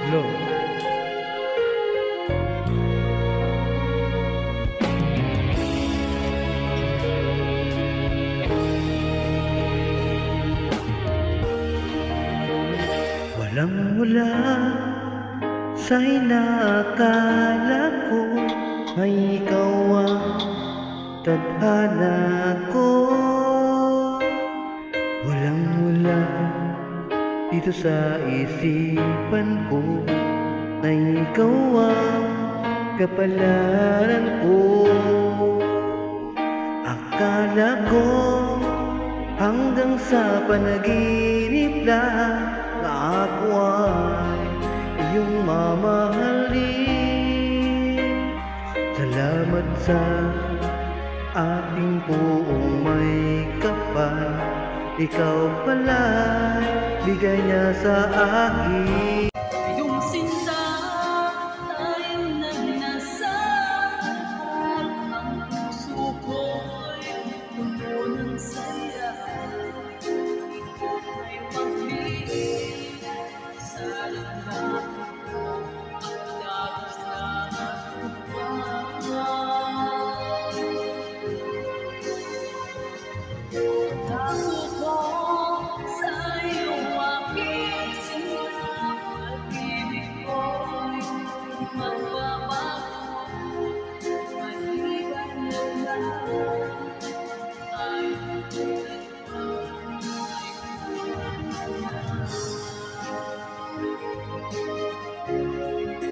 Lo. Walang mula sa inaakala ko ay ikaw ang tadhana ko. Walang mula dito sa isipan ko na ikaw ang kapalaran ko. Akala ko hanggang sa panaginip lang na ako ay iyong mamahalin. Salamat sa ating buong may kapal, ikaw pala bigay niya sa akin. Yung sinta tayong nagnasal, ang puso ko'y puno ng saya. Ay magbigay sa lahat ko at dapat na magpapahal.